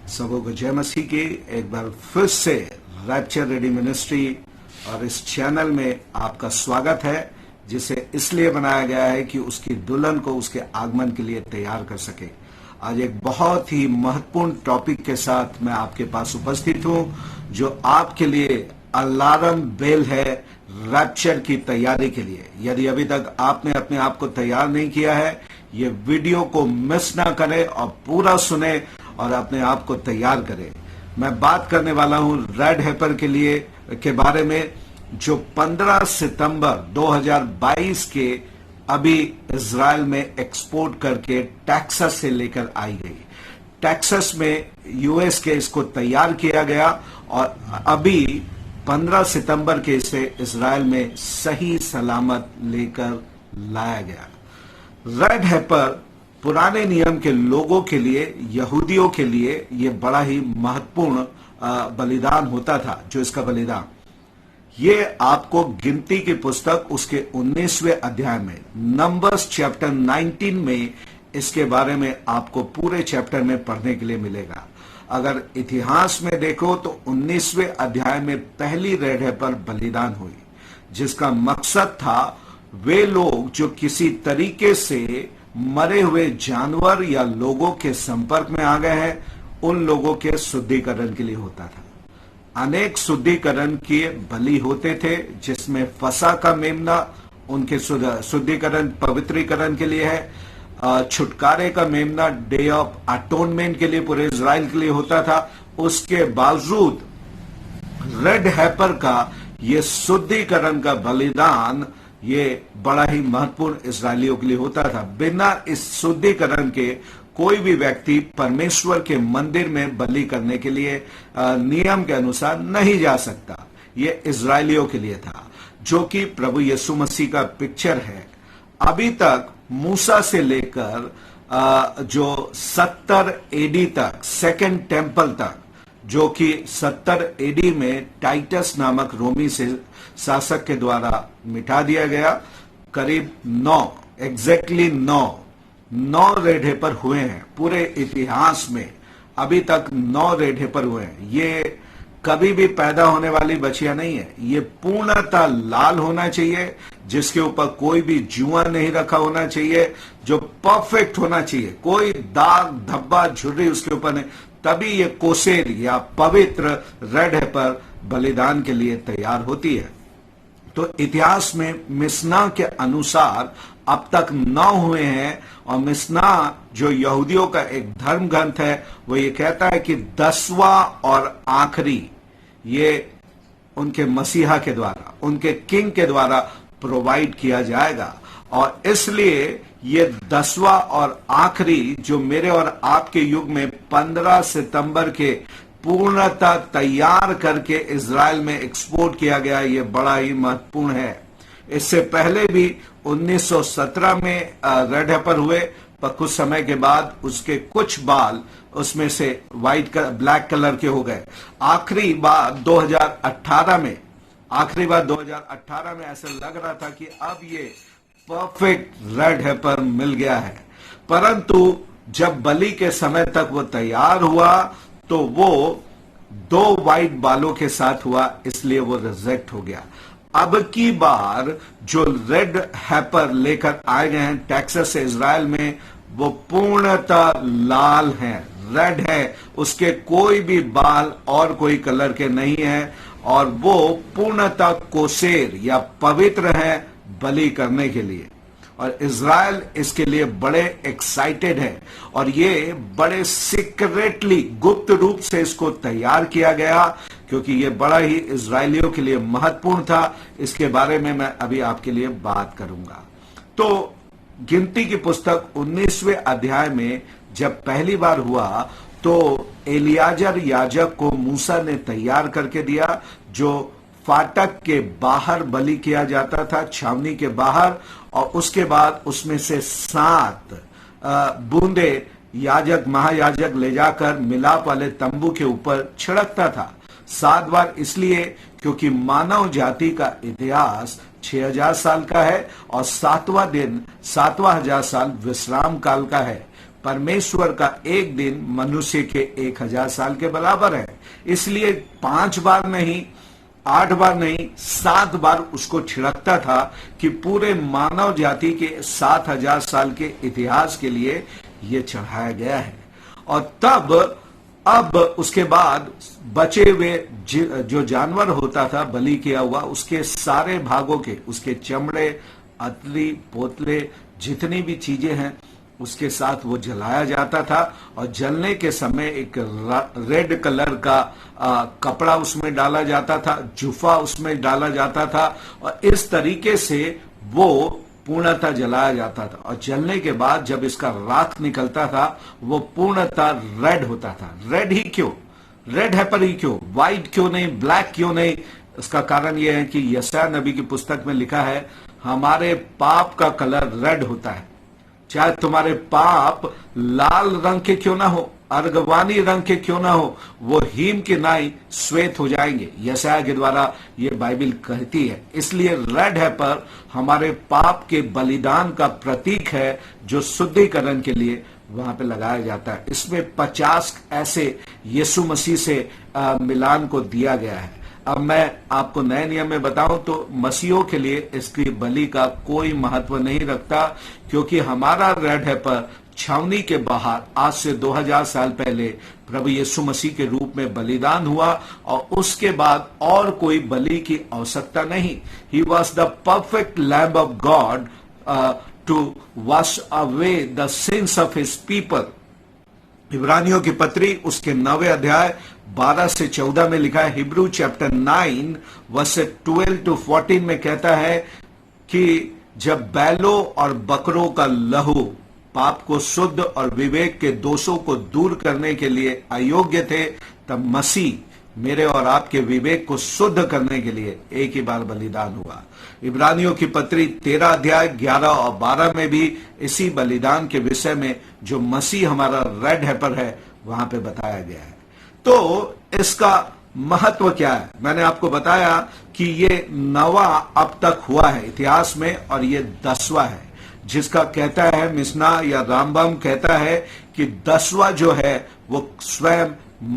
सबों को जय मसीह की। एक बार फिर से रैप्चर रेडी मिनिस्ट्री और इस चैनल में आपका स्वागत है, जिसे इसलिए बनाया गया है कि उसकी दुल्हन को उसके आगमन के लिए तैयार कर सके। आज एक बहुत ही महत्वपूर्ण टॉपिक के साथ मैं आपके पास उपस्थित हूं, जो आपके लिए अलार्म बेल है रैप्चर की तैयारी के लिए। यदि अभी तक आपने अपने आप को तैयार नहीं किया है, ये वीडियो को मिस ना करें और पूरा सुने और अपने आप को तैयार करें। मैं बात करने वाला हूं रेड हेपर के बारे में, जो 15 सितंबर 2022 के अभी इजराइल में एक्सपोर्ट करके टेक्सास से लेकर आई गई। टेक्सास में यूएस के इसको तैयार किया गया और अभी 15 सितंबर के इसे इजराइल में सही सलामत लेकर लाया गया। रेड हेपर पुराने नियम के लोगों के लिए, यहूदियों के लिए ये बड़ा ही महत्वपूर्ण बलिदान होता था। जो इसका बलिदान, ये आपको गिनती की पुस्तक उसके 19वें अध्याय में, नंबर्स चैप्टर 19 में इसके बारे में आपको पूरे चैप्टर में पढ़ने के लिए मिलेगा। अगर इतिहास में देखो तो 19वें अध्याय में पहली रेड हेपर बलिदान हुई, जिसका मकसद था वे लोग जो किसी तरीके से मरे हुए जानवर या लोगों के संपर्क में आ गए हैं, उन लोगों के शुद्धिकरण के लिए होता था। अनेक शुद्धिकरण के बलि होते थे, जिसमें फसा का मेमना उनके शुद्धिकरण पवित्रीकरण के लिए है। छुटकारे का मेमना डे ऑफ अटोनमेंट के लिए पूरे इजराइल के लिए होता था। उसके बावजूद रेड हेपर का ये शुद्धिकरण का बलिदान ये बड़ा ही महत्वपूर्ण इजरायलियों के लिए होता था। बिना इस शुद्धिकरण के कोई भी व्यक्ति परमेश्वर के मंदिर में बलि करने के लिए नियम के अनुसार नहीं जा सकता। ये इजरायलियों के लिए था, जो कि प्रभु यीशु मसीह का पिक्चर है। अभी तक मूसा से लेकर जो 70 एडी तक, सेकेंड टेम्पल तक, जो कि 70 एडी में टाइटस नामक रोमी से शासक के द्वारा मिटा दिया गया, करीब 9 रेड हेपर हुए हैं पूरे इतिहास में। अभी तक 9 रेड हेपर हुए हैं। ये कभी भी पैदा होने वाली बच्चियां नहीं है। ये पूर्णतः लाल होना चाहिए, जिसके ऊपर कोई भी जुआ नहीं रखा होना चाहिए, जो परफेक्ट होना चाहिए, कोई दाग धब्बा झुर्री उसके ऊपर नहीं, तभी ये कोसेर या पवित्र रेड हेपर बलिदान के लिए तैयार होती है। तो इतिहास में मिस्ना के अनुसार अब तक 9 हुए हैं, और मिस्ना जो यहूदियों का एक धर्म ग्रंथ है, वो ये कहता है कि 10वां और आखिरी ये उनके मसीहा के द्वारा, उनके किंग के द्वारा प्रोवाइड किया जाएगा। और इसलिए ये 10वां और आखिरी जो मेरे और आपके युग में 15 सितंबर के पूर्णतः तैयार करके इजराइल में एक्सपोर्ट किया गया, ये बड़ा ही महत्वपूर्ण है। इससे पहले भी 1917 में रेड हेपर हुए, पर कुछ समय के बाद उसके कुछ बाल उसमें से ब्लैक कलर के हो गए। आखिरी बार 2018 में ऐसा लग रहा था कि अब ये परफेक्ट रेड हेपर मिल गया है। परंतु जब बलि के समय तक वो तैयार हुआ तो वो 2 वाइट बालों के साथ हुआ, इसलिए वो रिजेक्ट हो गया। अब की बार जो रेड हेपर लेकर आए गए हैं टेक्सास से इजराइल में, वो पूर्णतः लाल हैं, रेड है, उसके कोई भी बाल और कोई कलर के नहीं है, और वो पूर्णतः कोसेर या पवित्र है बलि करने के लिए। और इजराइल इसके लिए बड़े एक्साइटेड है, और ये बड़े सीक्रेटली, गुप्त रूप से इसको तैयार किया गया, क्योंकि ये बड़ा ही इजरायलियों के लिए महत्वपूर्ण था। इसके बारे में मैं अभी आपके लिए बात करूंगा। तो गिनती की पुस्तक 19वें अध्याय में जब पहली बार हुआ, तो एलियाजर याजक को मूसा ने तैयार करके दिया, जो फाटक के बाहर बलि किया जाता था, छावनी के बाहर, और उसके बाद उसमें से 7 बूंदे याजक, महायाजक ले जाकर मिलाप वाले तंबू के ऊपर छिड़कता था। 7 बार इसलिए क्योंकि मानव जाति का इतिहास 6000 साल का है, और 7वां दिन 7वां 1000 साल विश्राम काल का है। परमेश्वर का एक दिन मनुष्य के 1000 साल के बराबर है। इसलिए 5 बार नहीं, 8 बार नहीं, 7 बार उसको छिड़कता था कि पूरे मानव जाति के 7000 साल के इतिहास के लिए यह चढ़ाया गया है। और तब अब उसके बाद बचे हुए जो जानवर होता था बलि किया हुआ, उसके सारे भागों के, उसके चमड़े, अतरी, पोतले, जितनी भी चीजें हैं उसके साथ वो जलाया जाता था। और जलने के समय एक रेड कलर का कपड़ा उसमें डाला जाता था, जुफा उसमें डाला जाता था, और इस तरीके से वो पूर्णतः जलाया जाता था। और जलने के बाद जब इसका राख निकलता था वो पूर्णतः रेड होता था। रेड ही क्यों? रेड है पर ही क्यों? व्हाइट क्यों नहीं? ब्लैक क्यों नहीं? इसका कारण यह है कि यशायाह नबी की पुस्तक में लिखा है, हमारे पाप का कलर रेड होता है। चाहे तुम्हारे पाप लाल रंग के क्यों ना हो, अर्गवानी रंग के क्यों ना हो, वो हीम के नाई श्वेत हो जाएंगे। यशायाह के द्वारा ये बाइबल कहती है। इसलिए रेड है पर हमारे पाप के बलिदान का प्रतीक है जो शुद्धिकरण के लिए वहां पे लगाया जाता है। इसमें 50 ऐसे यीशु मसीह से मिलान को दिया गया है। अब मैं आपको नए नियम में बताऊं तो मसीहों के लिए इसकी बलि का कोई महत्व नहीं रखता, क्योंकि हमारा रेड है पर छावनी के बाहर आज से 2000 साल पहले प्रभु यीशु मसीह के रूप में बलिदान हुआ, और उसके बाद और कोई बलि की आवश्यकता नहीं। He was the perfect lamb of God to wash away the sins of his people. इब्रानियों की पत्री उसके 9वें अध्याय 12 से 14 में लिखा है। हिब्रू चैप्टर 9 वर्स 12 to 14 में कहता है कि जब बैलों और बकरों का लहू पाप को शुद्ध और विवेक के दोषों को दूर करने के लिए अयोग्य थे, तब मसीह मेरे और आपके विवेक को शुद्ध करने के लिए एक ही बार बलिदान हुआ। इब्रानियों की पत्री 13 अध्याय 11 और 12 में भी इसी बलिदान के विषय में जो मसीह हमारा रेड हेपर है वहां पे बताया गया है। तो इसका महत्व क्या है? मैंने आपको बताया कि ये 9वां अब तक हुआ है इतिहास में, और ये 10वां है, जिसका कहता है मिशना या रामबम कहता है कि 10वां जो है वो स्वयं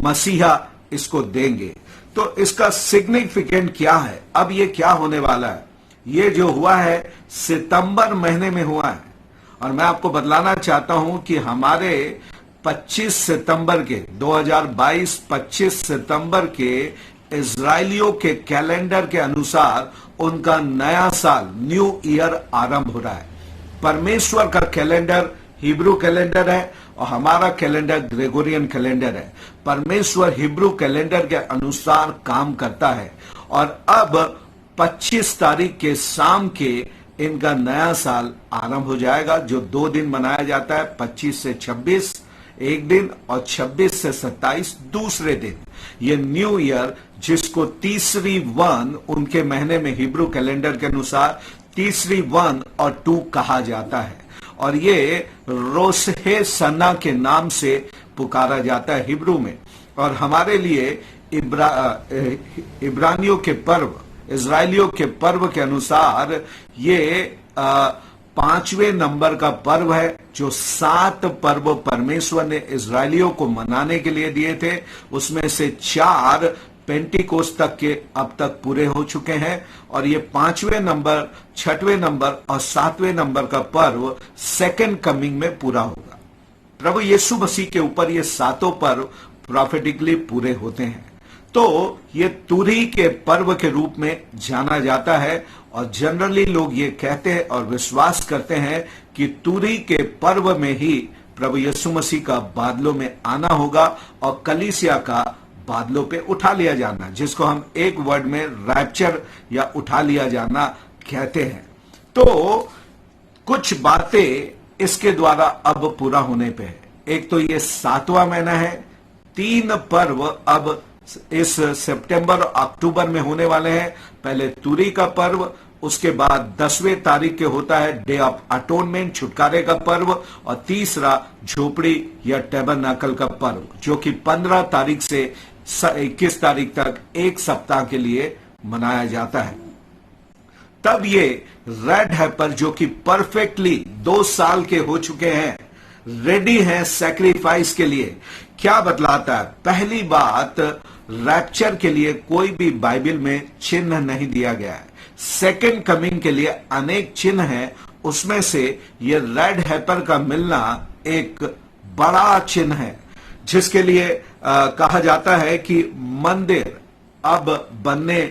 मसीहा इसको देंगे। तो इसका सिग्निफिकेंट क्या है? अब ये क्या होने वाला है? ये जो हुआ है सितंबर महीने में हुआ है, और मैं आपको बतलाना चाहता हूं कि हमारे 25 सितंबर के 2022 25 सितंबर के इजरायलियों के कैलेंडर के अनुसार उनका नया साल, न्यू ईयर आरंभ हो रहा है। परमेश्वर का कैलेंडर हिब्रू कैलेंडर है और हमारा कैलेंडर ग्रेगोरियन कैलेंडर है। परमेश्वर हिब्रू कैलेंडर के अनुसार काम करता है, और अब 25 तारीख के शाम के इनका नया साल आरंभ हो जाएगा, जो 2 दिन मनाया जाता है। 25 से 26 एक दिन, और 26 से 27 दूसरे दिन। ये न्यू ईयर, जिसको तीसरी 1 उनके महीने में हिब्रू कैलेंडर के अनुसार तीसरी 1 और 2 कहा जाता है, और ये रोशे सना के नाम से पुकारा जाता है हिब्रू में। और हमारे लिए इब्रानियों के पर्व, इजरायलियों के पर्व के अनुसार ये 5वें नंबर का पर्व है, जो 7 पर्व परमेश्वर ने इजरायलियों को मनाने के लिए दिए थे। उसमें से 4 पेंटिकोस तक के अब तक पूरे हो चुके हैं, और ये 5वें नंबर, 6वें नंबर और 7वें नंबर का पर्व सेकंड कमिंग में पूरा होगा। प्रभु यीशु मसीह के ऊपर ये 7 पर्व प्रॉफेटिकली पूरे होते हैं। तो ये तुरही के पर्व के रूप में जाना जाता है, और जनरली लोग ये कहते हैं और विश्वास करते हैं कि तुरही के पर्व में ही प्रभु यीशु मसीह का बादलों में आना होगा और कलीसिया का बादलों पे उठा लिया जाना, जिसको हम एक वर्ड में रैप्चर या उठा लिया जाना कहते हैं। तो कुछ बातें इसके द्वारा अब पूरा होने पे है। एक तो ये 7वां महीना है, 3 पर्व अब इस सितंबर और अक्टूबर में होने वाले हैं। पहले तुरी का पर्व, उसके बाद 10वें तारीख के होता है डे ऑफ अटोनमेंट, छुटकारे का पर्व, और तीसरा झोपड़ी या टेबरनाकल का पर्व, जो कि 15 तारीख से 21 तारीख तक एक सप्ताह के लिए मनाया जाता है। तब ये रेड हेपर, जो कि परफेक्टली 2 साल के हो चुके हैं, रेडी हैं सैक्रिफाइस के लिए। क्या बतलाता है? पहली बात, रैप्चर के लिए कोई भी बाइबल में चिन्ह नहीं दिया गया है। सेकंड कमिंग के लिए अनेक चिन्ह हैं, उसमें से ये रेड हेपर का मिलना एक बड़ा चिन्ह है, जिसके लिए कहा जाता है कि मंदिर अब बनने,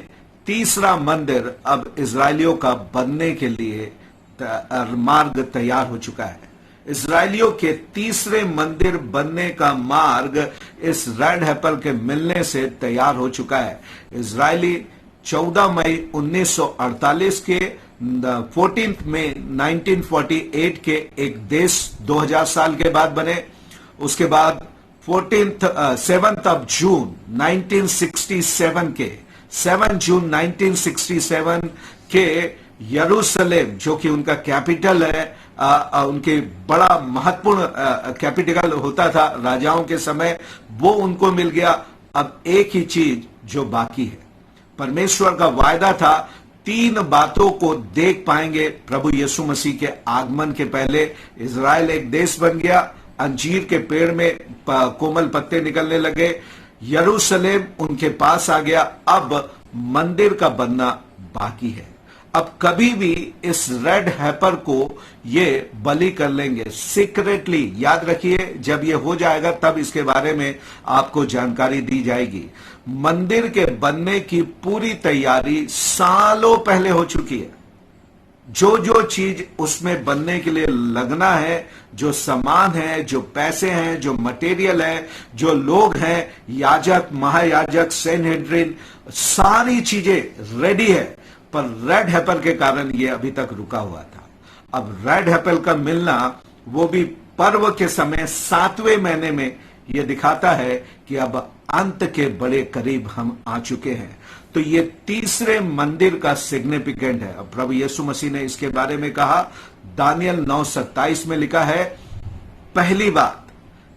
तीसरा मंदिर अब इजरायलियों का बनने के लिए मार्ग तैयार हो चुका है। इजरायलियों के तीसरे मंदिर बनने का मार्ग इस रेड हेपर के मिलने से तैयार हो चुका है। इजरायली 14 मई 1948 के 14 मई 1948 के एक देश 2000 साल के बाद बने। उसके बाद 7 जून 1967 के 7 जून 1967 के यरूशलेम, जो कि उनका कैपिटल है, उनके बड़ा महत्वपूर्ण कैपिटल होता था राजाओं के समय, वो उनको मिल गया। अब एक ही चीज जो बाकी है, परमेश्वर का वायदा था, 3 बातों को देख पाएंगे प्रभु यीशु मसीह के आगमन के पहले। इजराइल एक देश बन गया, अंजीर के पेड़ में कोमल पत्ते निकलने लगे, यरूशलेम उनके पास आ गया। अब मंदिर का बनना बाकी है। अब कभी भी इस रेड हैपर को ये बलि कर लेंगे सीक्रेटली। याद रखिए, जब ये हो जाएगा तब इसके बारे में आपको जानकारी दी जाएगी। मंदिर के बनने की पूरी तैयारी सालों पहले हो चुकी है। जो जो चीज उसमें बनने के लिए लगना है, जो सामान है, जो पैसे हैं, जो मटेरियल है, जो लोग हैं, याजक, महायाजक, सैनहेड्रिन, सारी चीजें रेडी है। पर रेड हेपर के कारण ये अभी तक रुका हुआ था। अब रेड हेपर का मिलना, वो भी पर्व के समय 7वें महीने में, ये दिखाता है कि अब अंत के बड़े करीब हम आ चुके हैं। तो ये तीसरे मंदिर का सिग्निफिकेंट है। अब प्रभु यीशु मसीह ने इसके बारे में कहा, दानियल 9:27 में लिखा है, पहली बात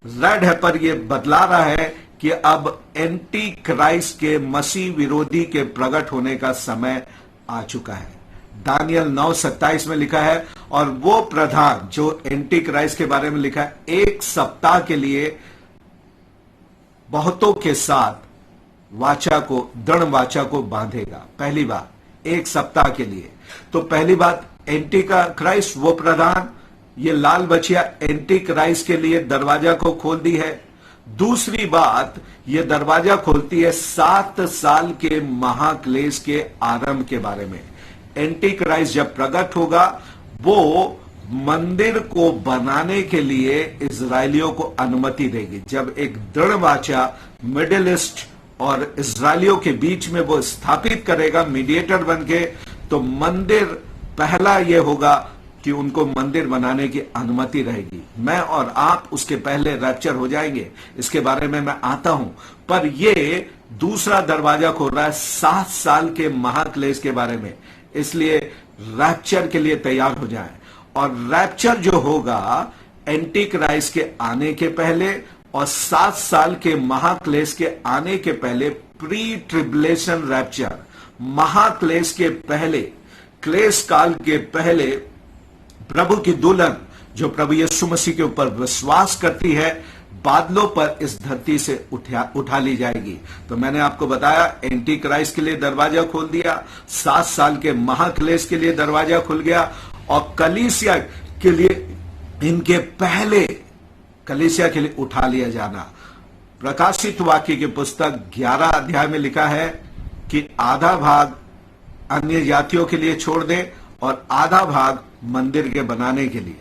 रेड हेपर ये बतला रहा है कि अब एंटी क्राइस्ट के मसीह विरोधी के प्रकट होने का समय आ चुका है। दानियल 9:27 में लिखा है, और वो प्रधान जो एंटी क्राइस्ट के बारे में लिखा है, 1 सप्ताह के लिए बहुतों के साथ वाचा को, दृढ़ वाचा को बांधेगा। पहली बात, 1 सप्ताह के लिए। तो पहली बात, एंटी का क्राइस्ट, वो प्रधान, ये लाल बछिया एंटी क्राइस्ट के लिए दरवाजा को खोल दी है। दूसरी बात, ये दरवाजा खोलती है 7 साल के महाक्लेश के आरंभ के बारे में। एंटी क्राइस्ट जब प्रकट होगा, वो मंदिर को बनाने के लिए इजरायलियों को अनुमति देगी। जब एक दृढ़ वाचा मिडिल ईस्ट और इजरायलियों के बीच में वो स्थापित करेगा मीडिएटर बन के, तो मंदिर पहला ये होगा कि उनको मंदिर बनाने की अनुमति रहेगी। मैं और आप उसके पहले रैप्चर हो जाएंगे, इसके बारे में मैं आता हूं। पर ये दूसरा दरवाजा खोल रहा है 7 साल के महाक्लेश के बारे में। इसलिए रैप्चर के लिए तैयार हो जाएं। और रैप्चर जो होगा एंटी क्राइस्ट के आने के पहले और 7 साल के महाक्लेश के आने के पहले, प्री ट्रिबुलेशन रैप्चर, महाक्लेश के पहले, क्लेश काल के पहले प्रभु की दुल्हन जो प्रभु यीशु मसीह के ऊपर विश्वास करती है, बादलों पर इस धरती से उठा ली जाएगी। तो मैंने आपको बताया, एंटी क्राइस्ट के लिए दरवाजा खोल दिया, 7 साल के महाक्लेश के लिए दरवाजा खुल गया, और कलीसिया के लिए, इनके पहले कलीसिया के लिए उठा लिया जाना। प्रकाशित वाक्य की पुस्तक 11 अध्याय में लिखा है कि आधा भाग अन्य जातियों के लिए छोड़ दे और आधा भाग मंदिर के बनाने के लिए।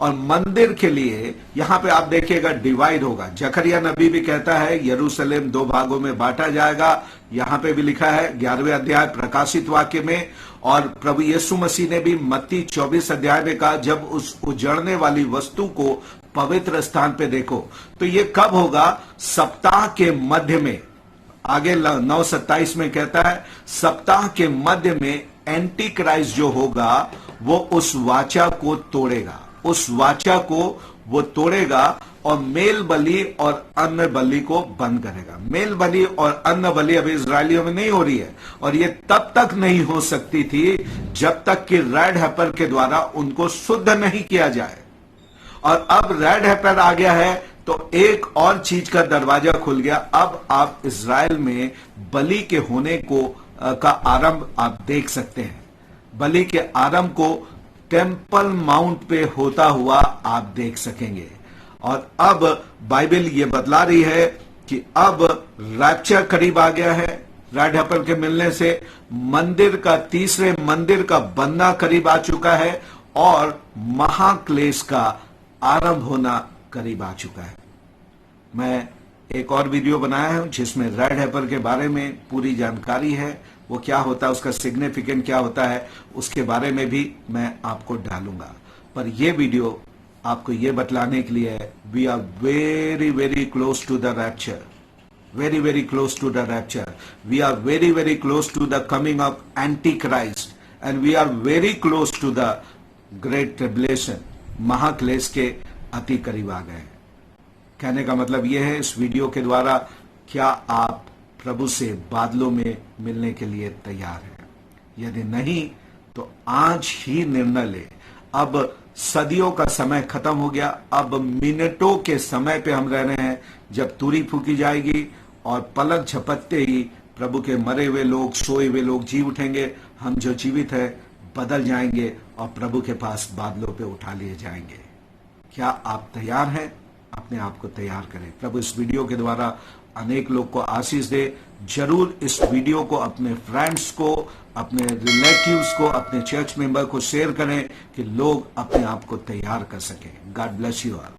और मंदिर के लिए यहां पे आप देखिएगा डिवाइड होगा। जकरिया नबी भी कहता है यरूशलेम 2 भागों में बांटा जाएगा। यहां पे भी लिखा है 11वें अध्याय प्रकाशित वाक्य में। और प्रभु यीशु मसीह ने भी मत्ती 24 अध्याय में कहा, जब उस उजड़ने वाली वस्तु को पवित्र स्थान पे देखो। तो ये कब होगा? सप्ताह के मध्य में। आगे 9:27 में कहता है, सप्ताह के मध्य में एंटी क्राइस्ट जो होगा वो उस वाचा को तोड़ेगा, उस वाचा को वो तोड़ेगा और मेल बलि और अन्न बलि को बंद करेगा। मेल बलि और अन्न बलि अभी इजरायलियों में नहीं हो रही है, और ये तब तक नहीं हो सकती थी जब तक कि रेड हेपर के द्वारा उनको शुद्ध नहीं किया जाए। और अब रेड हेपेर आ गया है तो एक और चीज का दरवाजा खुल गया। अब आप इज़राइल में बलि के होने को का आरंभ आप देख सकते हैं। बलि के आरंभ को टेम्पल माउंट पे होता हुआ आप देख सकेंगे। और अब बाइबल ये बतला रही है कि अब रैप्चर करीब आ गया है। रेड हेपेर के मिलने से मंदिर का, तीसरे मंदिर का बनना करीब आ चुका है और महाक्लेश का आरंभ होना करीब आ चुका है। मैं एक और वीडियो बनाया हूं जिसमें रेड हेपेर के बारे में पूरी जानकारी है, वो क्या होता है, उसका सिग्निफिकेंट क्या होता है, उसके बारे में भी मैं आपको डालूंगा। पर यह वीडियो आपको यह बतलाने के लिए है, we are very very close to the rapture, very very close to the rapture. We are very very close to the coming of Antichrist and we are very close to the great tribulation. महाक्लेश के अति करीब आ गए। कहने का मतलब यह है इस वीडियो के द्वारा, क्या आप प्रभु से बादलों में मिलने के लिए तैयार हैं? यदि नहीं तो आज ही निर्णय ले। अब सदियों का समय खत्म हो गया, अब मिनटों के समय पे हम रह रहे हैं जब तुरी फूकी जाएगी और पलक झपकते ही प्रभु के मरे हुए लोग, सोए हुए लोग जी उठेंगे। हम जो जीवित है बदल जाएंगे और प्रभु के पास बादलों पे उठा लिए जाएंगे। क्या आप तैयार हैं? अपने आप को तैयार करें। प्रभु इस वीडियो के द्वारा अनेक लोग को आशीष दे। जरूर इस वीडियो को अपने फ्रेंड्स को, अपने रिलेटिव्स को, अपने चर्च मेंबर को शेयर करें कि लोग अपने आप को तैयार कर सकें। God bless you all.